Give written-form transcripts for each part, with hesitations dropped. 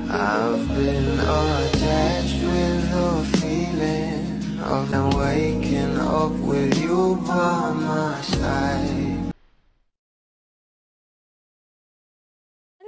I've been attached with the feeling of them waking up with you by my side.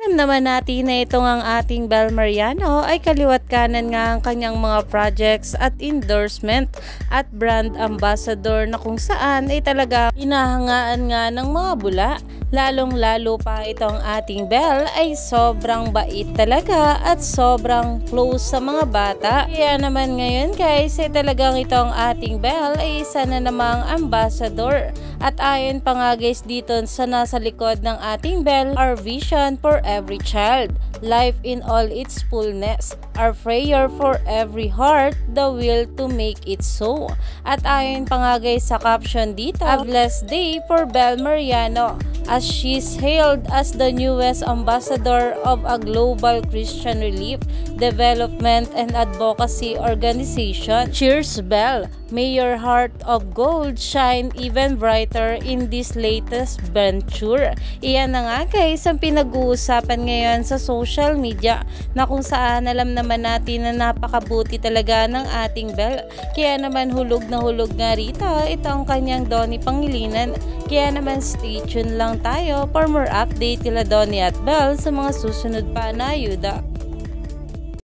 Alam naman natin na itong ang ating Bel Mariano ay kaliwat kanan nga ang kanyang mga projects at endorsement at brand ambassador na kung saan ay talaga hinahangaan nga ng mga bula. Lalong lalo pa itong ating Bel ay sobrang bait talaga at sobrang close sa mga bata. Kaya naman ngayon guys ay talagang itong ating Bel ay isa na namang ambassador. At ayon pa nga guys dito sa nasa likod ng ating Bel, our vision for every child, life in all its fullness, our prayer for every heart, the will to make it so. At ayon pa nga guys sa caption dito, a blessed day for Bel Mariano as she's hailed as the newest ambassador of a global Christian relief, development and advocacy organization. Cheers Bel! May your heart of gold shine even brighter in this latest venture. Iyan na nga guys ang pinag-uusapan ngayon sa social media na kung saan alam naman natin na napakabuti talaga ng ating Bel. Kaya naman hulog na hulog nga rito itong kanyang Donnie Pangilinan. Kaya naman stay tuned lang tayo for more update kila Donnie at Bel sa mga susunod pa na ayuda.